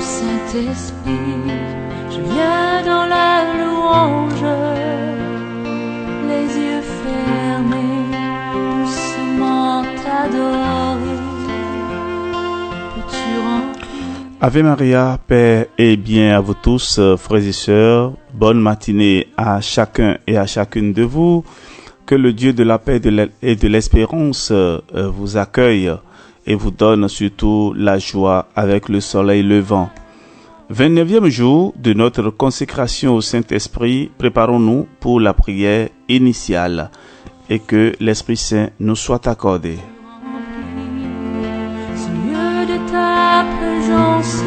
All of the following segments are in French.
Saint-Esprit, je viens dans la louange, les yeux fermés, doucement t'adorer. Peux-tu remplir Ave Maria, Père et bien à vous tous, frères et sœurs. Bonne matinée à chacun et à chacune de vous. Que le Dieu de la paix et de l'espérance vous accueille et vous donne surtout la joie avec le soleil levant. 29e jour de notre consécration au Saint-Esprit, préparons-nous pour la prière initiale et que l'Esprit Saint nous soit accordé. ce lieu de ta présence,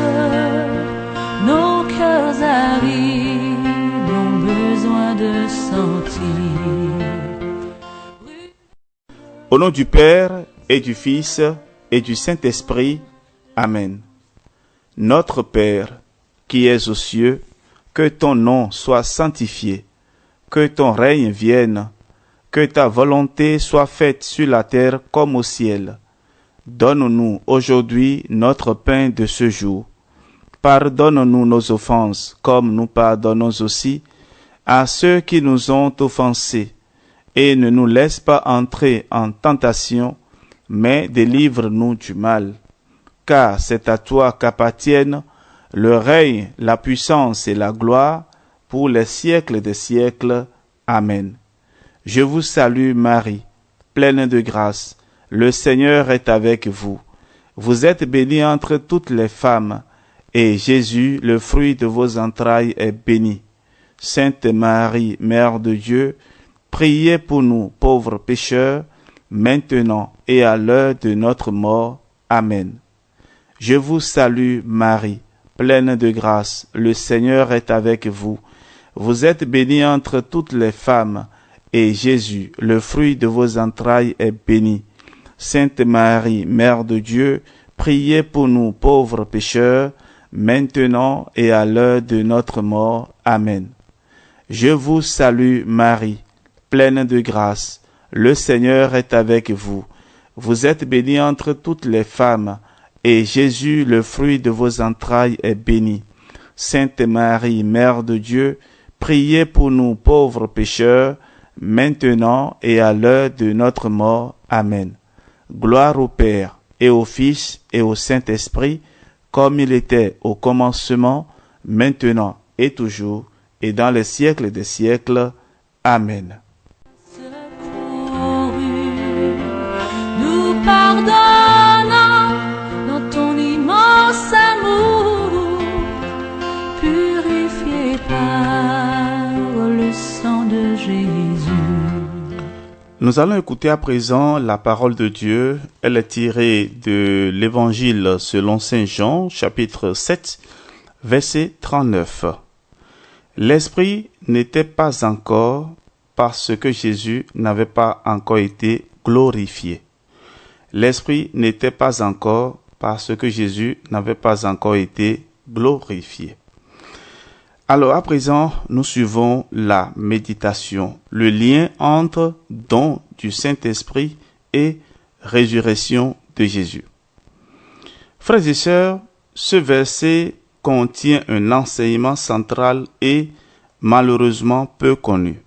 nos cœurs arides ont besoin de sentir. Au nom du Père et du Fils et du Saint-Esprit, Amen. Notre Père, qui es aux cieux, que ton nom soit sanctifié, que ton règne vienne, que ta volonté soit faite sur la terre comme au ciel. Donne-nous aujourd'hui notre pain de ce jour. Pardonne-nous nos offenses, comme nous pardonnons aussi à ceux qui nous ont offensés. Et ne nous laisse pas entrer en tentation, mais délivre-nous du mal. Car c'est à toi qu'appartiennent le règne, la puissance et la gloire pour les siècles des siècles. Amen. Je vous salue Marie, pleine de grâce. Le Seigneur est avec vous. Vous êtes bénie entre toutes les femmes, et Jésus, le fruit de vos entrailles, est béni. Sainte Marie, Mère de Dieu, priez pour nous, pauvres pécheurs, maintenant et à l'heure de notre mort. Amen. Je vous salue Marie, pleine de grâce, le Seigneur est avec vous. Vous êtes bénie entre toutes les femmes, et Jésus, le fruit de vos entrailles, est béni. Sainte Marie, Mère de Dieu, priez pour nous, pauvres pécheurs, maintenant et à l'heure de notre mort. Amen. Je vous salue Marie, pleine de grâce, le Seigneur est avec vous. Vous êtes bénie entre toutes les femmes, et Jésus, le fruit de vos entrailles, est béni. Sainte Marie, Mère de Dieu, priez pour nous pauvres pécheurs, maintenant et à l'heure de notre mort. Amen. Gloire au Père, et au Fils, et au Saint-Esprit, comme il était au commencement, maintenant et toujours, et dans les siècles des siècles. Amen. Nous pardonnons dans ton immense amour, purifié par le sang de Jésus. Nous allons écouter à présent la parole de Dieu. Elle est tirée de l'Évangile selon Saint Jean, chapitre 7, verset 39. L'Esprit n'était pas encore parce que Jésus n'avait pas encore été glorifié. L'Esprit n'était pas encore parce que Jésus n'avait pas encore été glorifié. Alors à présent, nous suivons la méditation, le lien entre don du Saint-Esprit et résurrection de Jésus. Frères et sœurs, ce verset contient un enseignement central et malheureusement peu connu.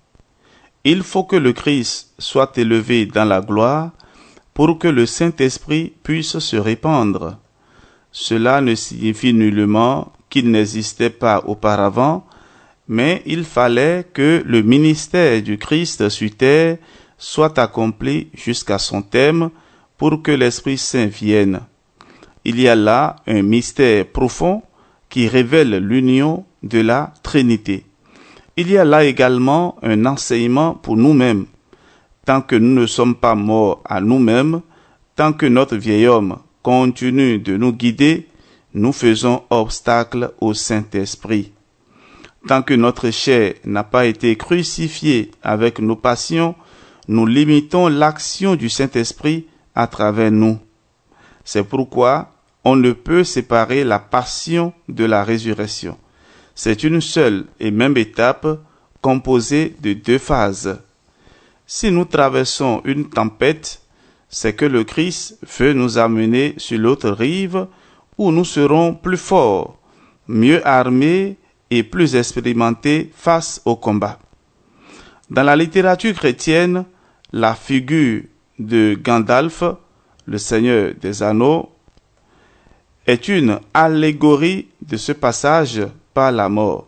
Il faut que le Christ soit élevé dans la gloire pour que le Saint-Esprit puisse se répandre. Cela ne signifie nullement qu'il n'existait pas auparavant, mais il fallait que le ministère du Christ sur terre soit accompli jusqu'à son terme pour que l'Esprit Saint vienne. Il y a là un mystère profond qui révèle l'union de la Trinité. Il y a là également un enseignement pour nous-mêmes. Tant que nous ne sommes pas morts à nous-mêmes, tant que notre vieil homme continue de nous guider, nous faisons obstacle au Saint-Esprit. Tant que notre chair n'a pas été crucifiée avec nos passions, nous limitons l'action du Saint-Esprit à travers nous. C'est pourquoi on ne peut séparer la passion de la résurrection. C'est une seule et même étape composée de deux phases. Si nous traversons une tempête, c'est que le Christ veut nous amener sur l'autre rive où nous serons plus forts mieux armés et plus expérimentés face au combat. Dans la littérature chrétienne, la figure de Gandalf, le Seigneur des Anneaux, est une allégorie de ce passage par la mort.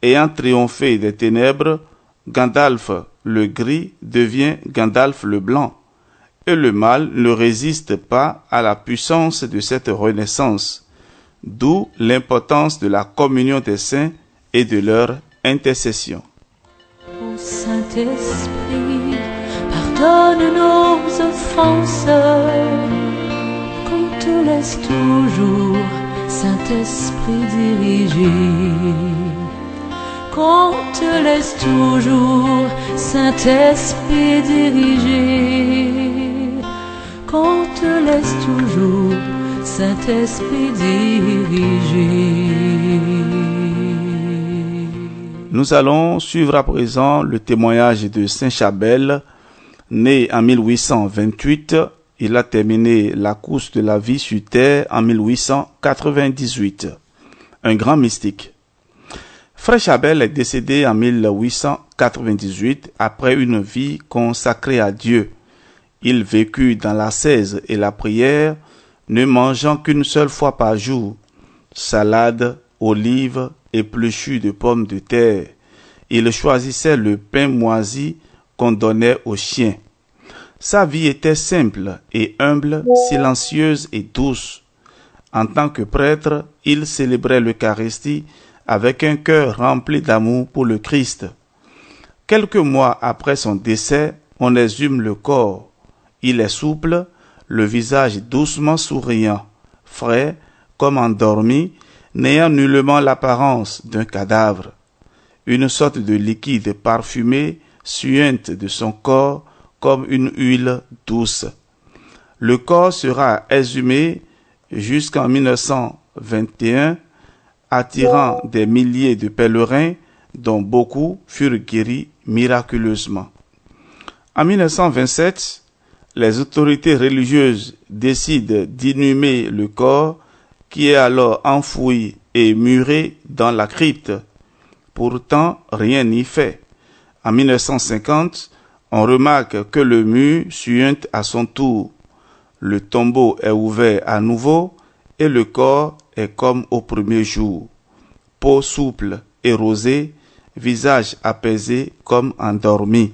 Ayant triomphé des ténèbres, Gandalf le gris devient Gandalf le blanc, et le mal ne résiste pas à la puissance de cette renaissance, d'où l'importance de la communion des saints et de leur intercession. Ô Saint-Esprit, pardonne nos offenses, qu'on te laisse toujours, Saint-Esprit, diriger. Qu'on te laisse toujours, Saint-Esprit, diriger. Qu'on te laisse toujours, Saint-Esprit, diriger. Nous allons suivre à présent le témoignage de Saint Chabel. Né en 1828, il a terminé la course de la vie sur terre en 1898. Un grand mystique. Frère Chabel est décédé en 1898 après une vie consacrée à Dieu. Il vécut dans l'ascèse et la prière, ne mangeant qu'une seule fois par jour, salade, olives, épluchures de pommes de terre. Il choisissait le pain moisi qu'on donnait aux chiens. Sa vie était simple et humble, silencieuse et douce. En tant que prêtre, il célébrait l'Eucharistie avec un cœur rempli d'amour pour le Christ. Quelques mois après son décès, on exhume le corps. Il est souple, le visage doucement souriant, frais, comme endormi, n'ayant nullement l'apparence d'un cadavre. Une sorte de liquide parfumé suinte de son corps comme une huile douce. Le corps sera exhumé jusqu'en 1921, attirant des milliers de pèlerins, dont beaucoup furent guéris miraculeusement. En 1927, les autorités religieuses décident d'inhumer le corps qui est alors enfoui et muré dans la crypte. Pourtant, rien n'y fait. En 1950, on remarque que le mur suinte à son tour. Le tombeau est ouvert à nouveau et le corps est comme au premier jour. Peau souple et rosée, visage apaisé comme endormi.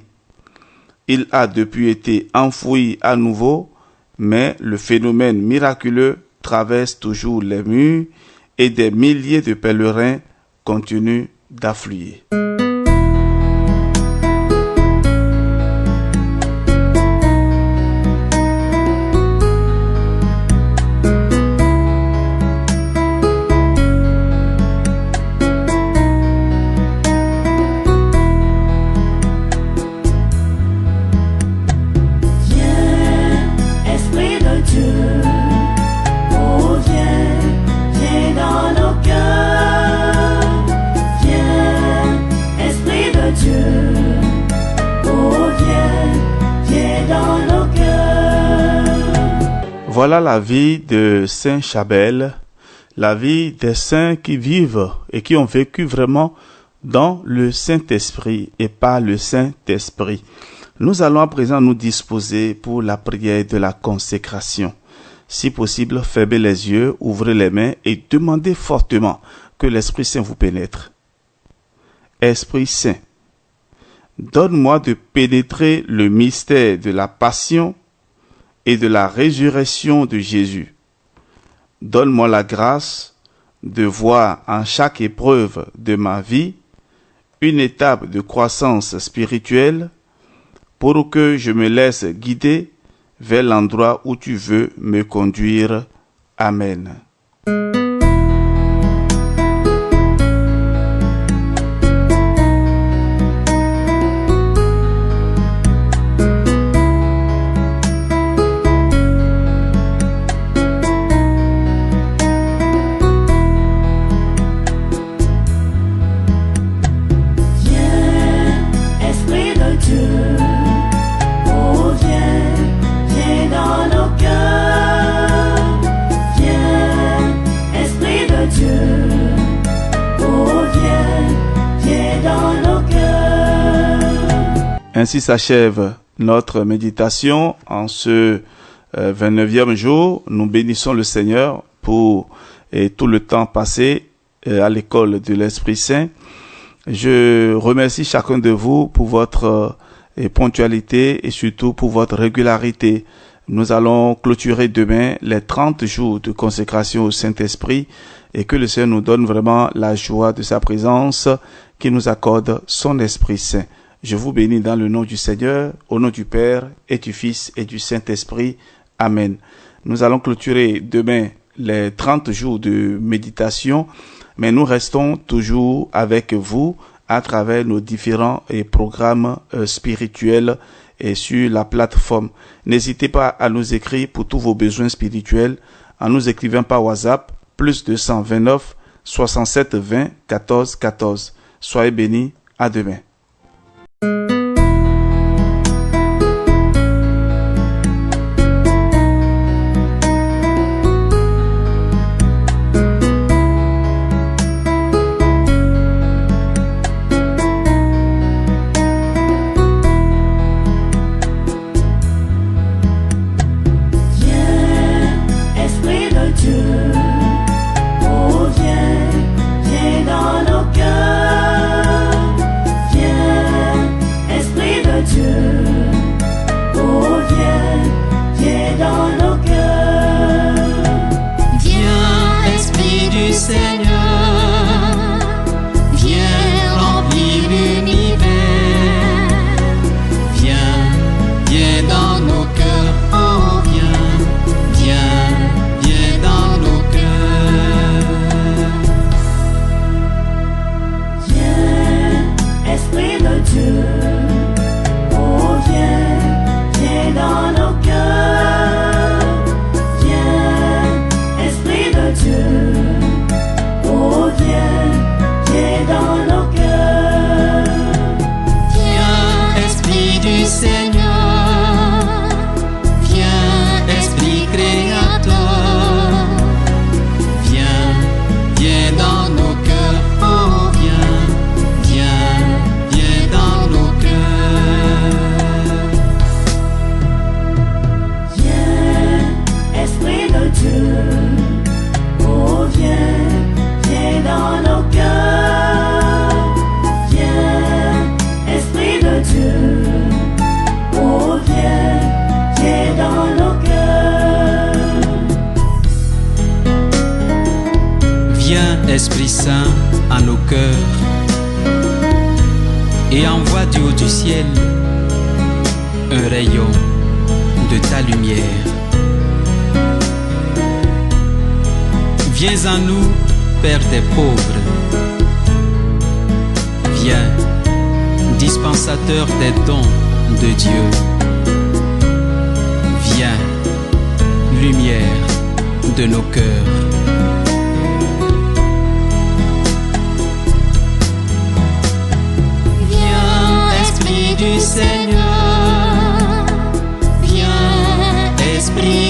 Il a depuis été enfoui à nouveau, mais le phénomène miraculeux traverse toujours les murs et des milliers de pèlerins continuent d'affluer. Voilà la vie de Saint Chabel, la vie des saints qui vivent et qui ont vécu vraiment dans le Saint-Esprit et par le Saint-Esprit. Nous allons à présent nous disposer pour la prière de la consécration. Si possible, fermez les yeux, ouvrez les mains et demandez fortement que l'Esprit Saint vous pénètre. Esprit Saint, donne-moi de pénétrer le mystère de la passion et de la résurrection de Jésus. Donne-moi la grâce de voir en chaque épreuve de ma vie une étape de croissance spirituelle pour que je me laisse guider vers l'endroit où tu veux me conduire. Amen. Ainsi s'achève notre méditation en ce 29e jour. Nous bénissons le Seigneur pour tout le temps passé à l'école de l'Esprit Saint. Je remercie chacun de vous pour votre ponctualité et surtout pour votre régularité. Nous allons clôturer demain les 30 jours de consécration au Saint-Esprit et que le Seigneur nous donne vraiment la joie de sa présence, qui nous accorde son Esprit Saint. Je vous bénis dans le nom du Seigneur, au nom du Père et du Fils et du Saint-Esprit. Amen. Nous allons clôturer demain les 30 jours de méditation, mais nous restons toujours avec vous à travers nos différents programmes spirituels et sur la plateforme. N'hésitez pas à nous écrire pour tous vos besoins spirituels en nous écrivant par WhatsApp +229 67 20 14 14. Soyez bénis, à demain. Esprit Saint à nos cœurs et envoie du haut du ciel un rayon de ta lumière. Viens en nous, Père des pauvres. Viens, dispensateur des dons de Dieu. Viens, lumière de nos cœurs. Du Seigneur, viens, Esprit